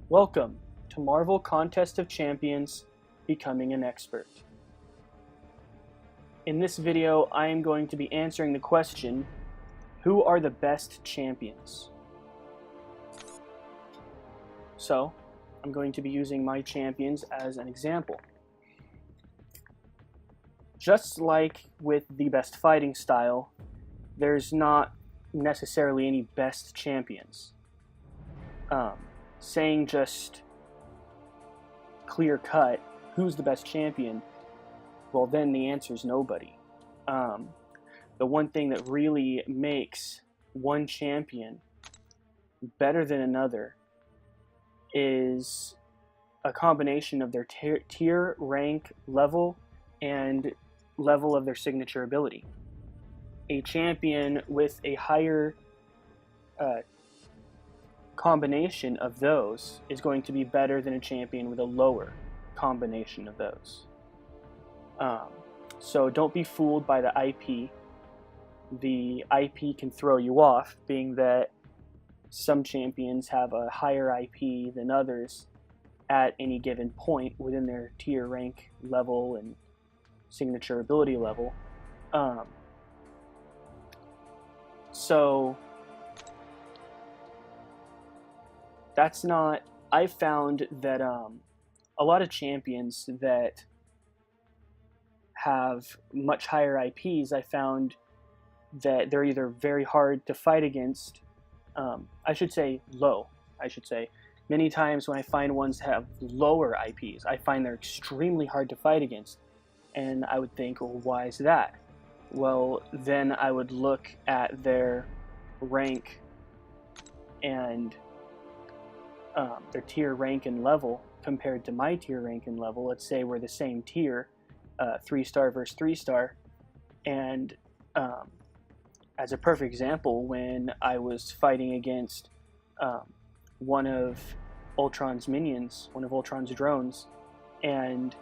Welcome to Marvel Contest of Champions Becoming an Expert. In this video, I am going to be answering the question, who are the best champions? So, I'm going to be using my champions as an example. Just like with the best fighting style, there's not necessarily any best champions. Saying just clear cut, who's the best champion? Well, then the answer is nobody. The one thing that really makes one champion better than another is a combination of their tier, rank, level, and level of their signature ability. A champion with a higher combination of those is going to be better than a champion with a lower combination of those. So don't be fooled by the IP. The IP can throw you off, being that some champions have a higher IP than others at any given point within their tier, rank, level, and signature ability level. So that's not. I found that a lot of champions that have much higher IPs, I found that they're either very hard to fight against. I should say low. Many times when I find ones have lower IPs, I find they're extremely hard to fight against. And I would think, well, why is that? Well, then I would look at their rank and their tier, rank, and level compared to my tier, rank, and level. Let's say we're the same tier, 3-star versus 3-star. And as a perfect example, when I was fighting against one of Ultron's minions, one of Ultron's drones, and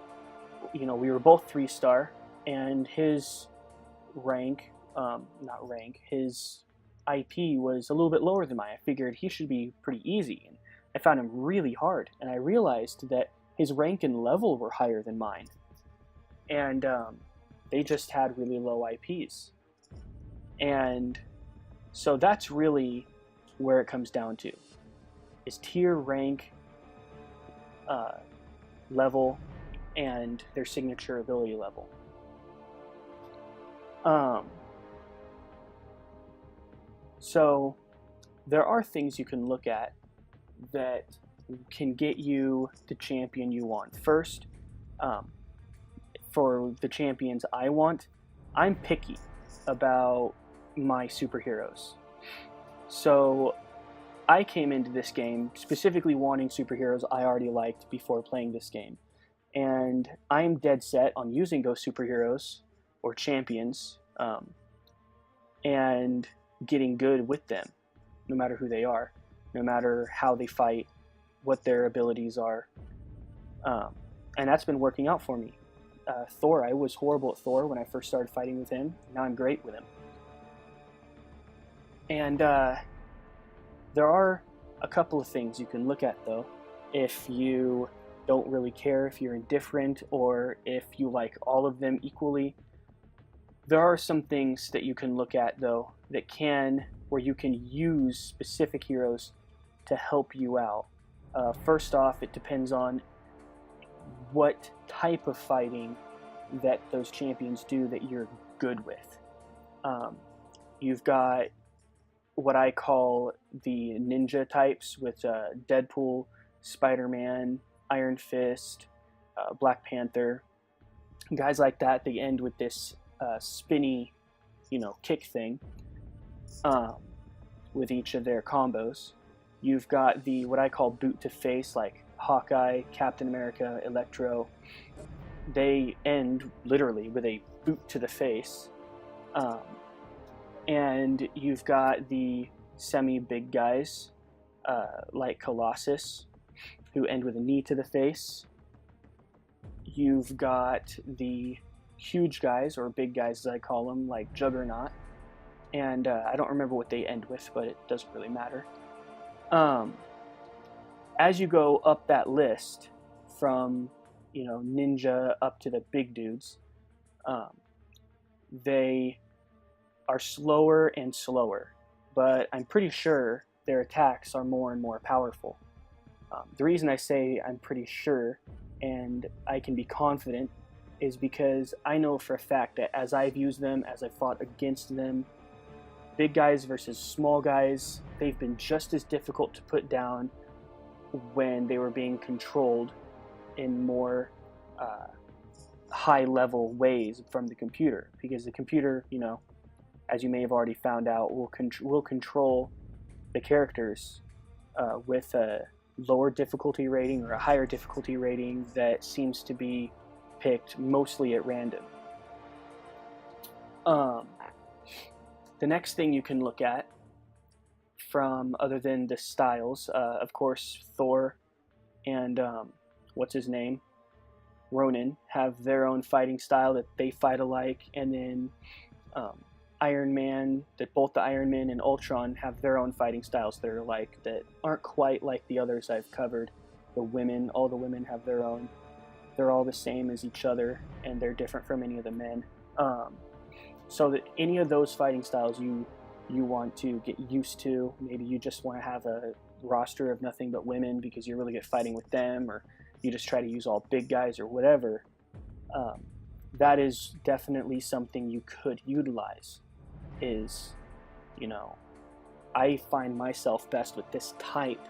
we were both 3-star, and his his IP was a little bit lower than mine. I figured he should be pretty easy, and I found him really hard, and I realized that his rank and level were higher than mine, and they just had really low IPs. And so that's really where it comes down to, is tier, rank, level, and their signature ability level. So there are things you can look at that can get you the champion you want. First, for the champions I want, I'm picky about my superheroes. So I came into this game specifically wanting superheroes I already liked before playing this game. And I'm dead set on using those superheroes or champions and getting good with them, no matter who they are, no matter how they fight, what their abilities are. And that's been working out for me. Thor, I was horrible at Thor when I first started fighting with him. Now I'm great with him. And there are a couple of things you can look at, though, if you don't really care, if you're indifferent, or if you like all of them equally. There are some things that you can look at, though, where you can use specific heroes to help you out. First off, it depends on what type of fighting that those champions do that you're good with. You've got what I call the ninja types with Deadpool, Spider-Man, Iron Fist, Black Panther. Guys like that, they end with this spinny, kick thing with each of their combos. You've got the what I call boot to face, like Hawkeye, Captain America, Electro. They end literally with a boot to the face. And you've got the semi-big guys like Colossus, who end with a knee to the face. You've got the huge guys, or big guys as I call them, like Juggernaut. And I don't remember what they end with, but it doesn't really matter. as you go up that list from, ninja up to the big dudes, they are slower and slower, but I'm pretty sure their attacks are more and more powerful. The reason I say I'm pretty sure and I can be confident is because I know for a fact that as I've used them, as I've fought against them, big guys versus small guys, they've been just as difficult to put down when they were being controlled in more high-level ways from the computer, because the computer, as you may have already found out, will control the characters with a lower difficulty rating or a higher difficulty rating that seems to be picked mostly at random. The next thing you can look at from, other than the styles, of course, Thor and what's his name, Ronan, have their own fighting style that they fight alike, and then Iron Man, that both the Iron Man and Ultron have their own fighting styles that are alike, that aren't quite like the others I've covered. All the women have their own. They're all the same as each other, and they're different from any of the men. So that any of those fighting styles you want to get used to, maybe you just want to have a roster of nothing but women because you're really good fighting with them, or you just try to use all big guys or whatever, that is definitely something you could utilize. I find myself best with this type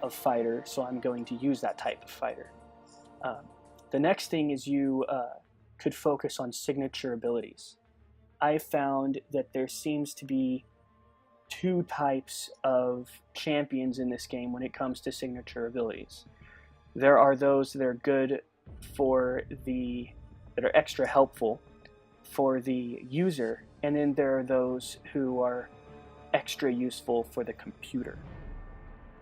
of fighter, so I'm going to use that type of fighter. The next thing is you could focus on signature abilities. I found that there seems to be two types of champions in this game when it comes to signature abilities. There are those that are good that are extra helpful for the user, and then there are those who are extra useful for the computer.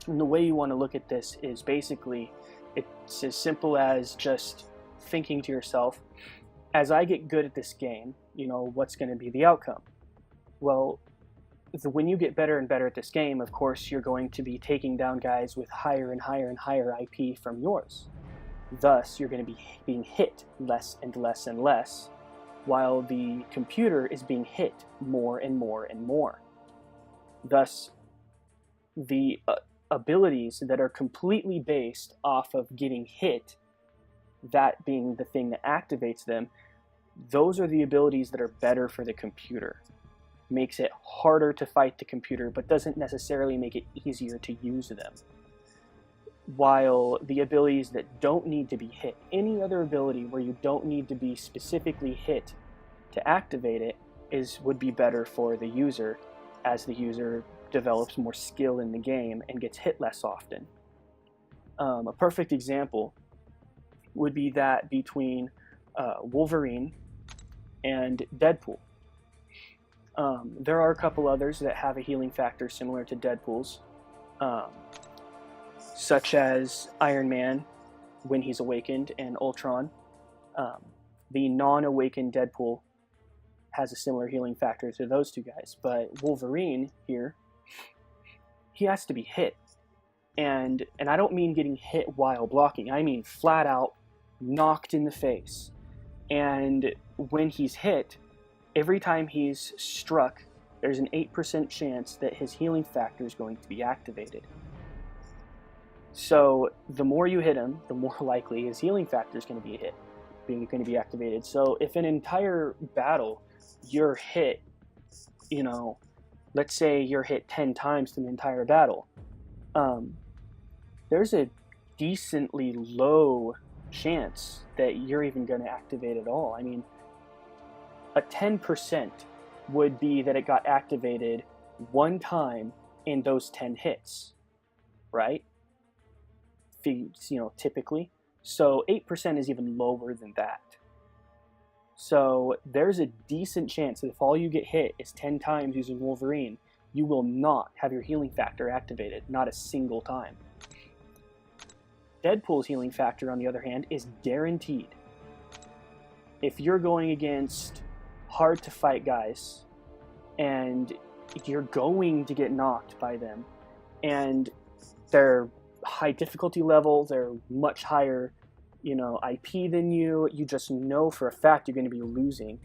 And the way you want to look at this is basically, it's as simple as just thinking to yourself, as I get good at this game, what's going to be the outcome? Well, when you get better and better at this game, of course, you're going to be taking down guys with higher and higher and higher IP from yours. Thus, you're going to be being hit less and less and less, while the computer is being hit more and more and more. Thus, the abilities that are completely based off of getting hit, that being the thing that activates them, those are the abilities that are better for the computer. Makes it harder to fight the computer, but doesn't necessarily make it easier to use them. While the abilities that don't need to be hit, any other ability where you don't need to be specifically hit to activate it, would be better for the user, as the user develops more skill in the game and gets hit less often. A perfect example would be that between Wolverine and Deadpool. There are a couple others that have a healing factor similar to Deadpool's, such as Iron Man when he's awakened, and Ultron. The non-awakened Deadpool has a similar healing factor to those two guys, but Wolverine here, he has to be hit. And I don't mean getting hit while blocking, I mean flat out knocked in the face. And when he's hit, every time he's struck, there's an 8% chance that his healing factor is going to be activated. So the more you hit him, the more likely his healing factor is going to be activated. So if an entire battle you're hit, let's say you're hit 10 times in the entire battle, there's a decently low chance that you're even going to activate at all. I mean, a 10% would be that it got activated one time in those 10 hits, right? Typically. So 8% is even lower than that. So there's a decent chance that if all you get hit is 10 times using Wolverine, you will not have your healing factor activated, not a single time. Deadpool's healing factor, on the other hand, is guaranteed. If you're going against hard to fight guys and you're going to get knocked by them and they're high difficulty level. They're much higher, IP than you. You just know for a fact you're going to be losing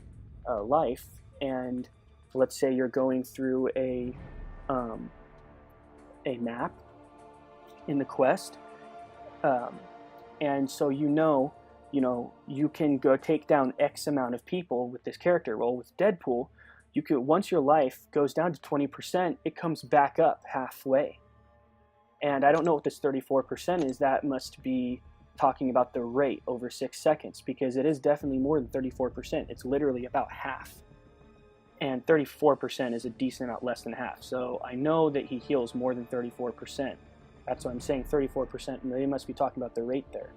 life. And let's say you're going through a map in the quest, and so you can go take down X amount of people with this character. Well, with Deadpool, you could, once your life goes down to 20%, it comes back up halfway. And I don't know what this 34% is. That must be talking about the rate over 6 seconds, because it is definitely more than 34%. It's literally about half. And 34% is a decent amount less than half. So I know that he heals more than 34%. That's what I'm saying, 34%. And they must be talking about the rate there.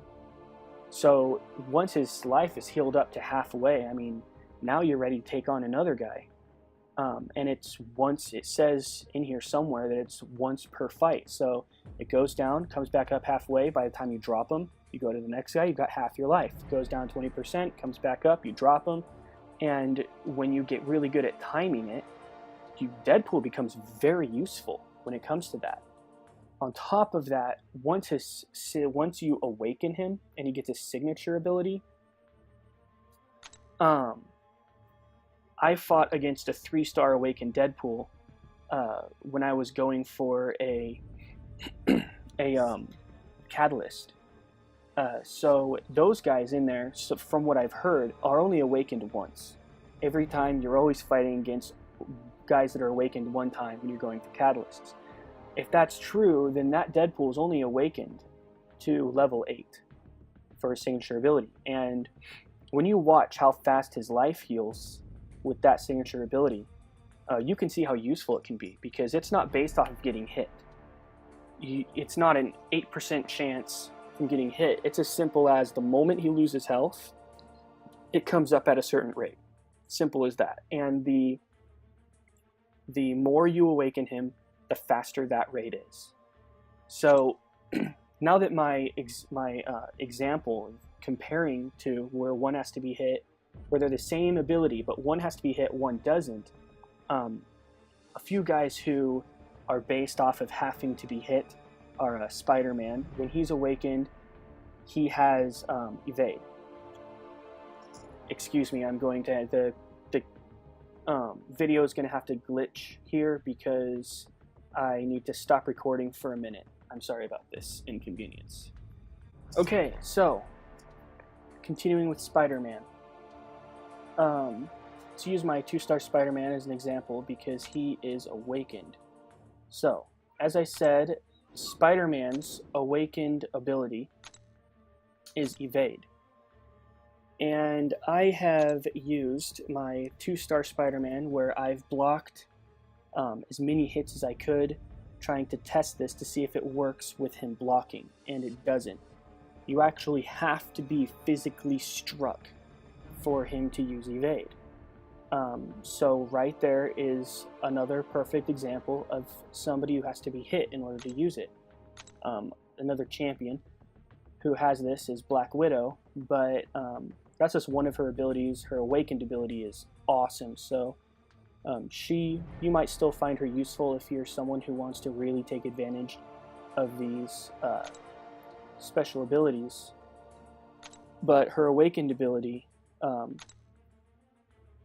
So once his life is healed up to halfway, I mean, now you're ready to take on another guy. And it's once, it says in here somewhere that it's once per fight. So it goes down, comes back up halfway. By the time you drop him, you go to the next guy, you've got half your life. It goes down 20%, comes back up, you drop him. And when you get really good at timing it, Deadpool becomes very useful when it comes to that. On top of that, once you awaken him and he gets his signature ability, I fought against a 3-star awakened Deadpool when I was going for a catalyst. So those guys in there, so from what I've heard, are only awakened once. Every time you're always fighting against guys that are awakened one time when you're going for catalysts. If that's true, then that Deadpool is only awakened to level 8 for his signature ability. And when you watch how fast his life heals with that signature ability, you can see how useful it can be, because it's not based off of getting hit. It's not an 8% chance from getting hit. It's as simple as the moment he loses health, it comes up at a certain rate. Simple as that. And the more you awaken him, the faster that rate is. So now that my example comparing to where one has to be hit, where they're the same ability, but one has to be hit, one doesn't, a few guys who are based off of having to be hit are Spider-Man. When he's awakened, he has evade. Excuse me, I'm going to, the video is going to have to glitch here because I need to stop recording for a minute. I'm sorry about this inconvenience. Okay, so continuing with Spider-Man. To use my 2-star Spider-Man as an example, because he is awakened. So, as I said, Spider-Man's awakened ability is evade. And I have used my 2-star Spider-Man where I've blocked as many hits as I could, trying to test this to see if it works with him blocking, and it doesn't. You actually have to be physically struck for him to use evade. So right there is another perfect example of somebody who has to be hit in order to use it. Another champion who has this is Black Widow, but that's just one of her abilities. Her awakened ability is awesome, so you might still find her useful if you're someone who wants to really take advantage of these special abilities. But her awakened ability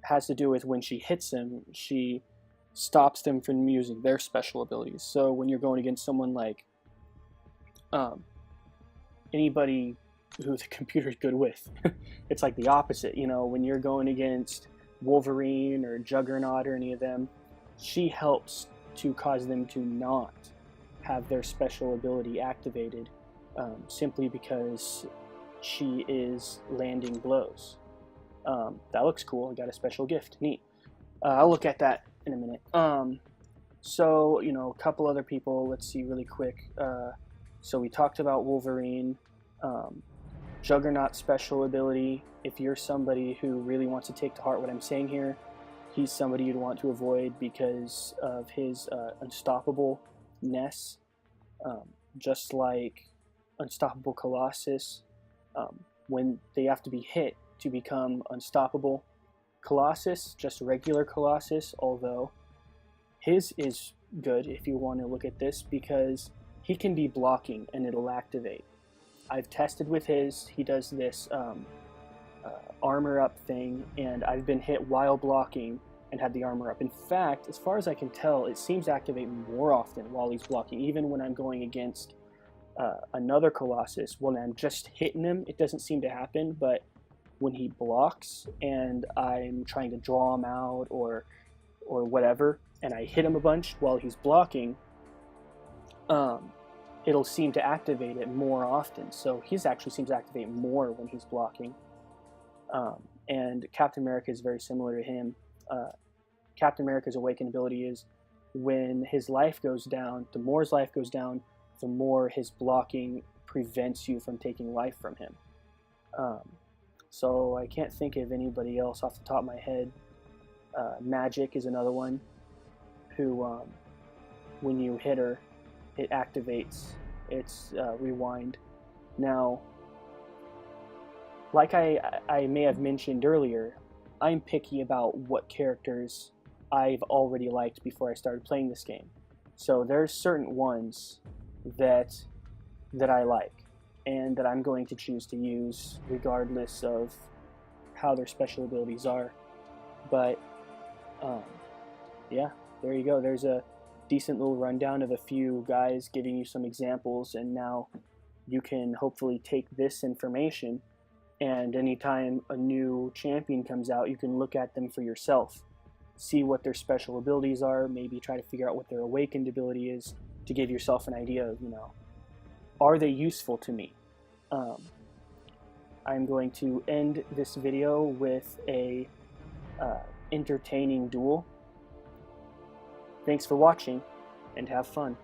has to do with when she hits them, she stops them from using their special abilities. So when you're going against someone like anybody who the computer's good with, it's like the opposite. When you're going against Wolverine or Juggernaut or any of them, she helps to cause them to not have their special ability activated, simply because she is landing blows. That looks cool. I got a special gift. Neat. I'll look at that in a minute. So, a couple other people. Let's see really quick. So we talked about Wolverine. Juggernaut special ability. If you're somebody who really wants to take to heart what I'm saying here, he's somebody you'd want to avoid because of his unstoppableness. Just like Unstoppable Colossus, when they have to be hit to become unstoppable. Colossus, just regular Colossus, although his is good if you want to look at this, because he can be blocking and it'll activate. I've tested with his. He does this armor up thing, and I've been hit while blocking and had the armor up. In fact, as far as I can tell, it seems to activate more often while he's blocking, even when I'm going against another Colossus. When I'm just hitting him, it doesn't seem to happen, but when he blocks and I'm trying to draw him out or whatever, and I hit him a bunch while he's blocking, it'll seem to activate it more often. So his actually seems to activate more when he's blocking. And Captain America is very similar to him. Captain America's awakened ability is when his life goes down, the more his life goes down, the more his blocking prevents you from taking life from him. So I can't think of anybody else off the top of my head. Magic is another one who, when you hit her, it activates its rewind. Now, like I may have mentioned earlier, I'm picky about what characters I've already liked before I started playing this game. So there's certain ones that I like and that I'm going to choose to use regardless of how their special abilities are. But yeah, there you go. There's a decent little rundown of a few guys giving you some examples, and now you can hopefully take this information, and anytime a new champion comes out, you can look at them for yourself, see what their special abilities are, maybe try to figure out what their awakened ability is to give yourself an idea of, are they useful to me? I'm going to end this video with a entertaining duel. Thanks for watching, and have fun.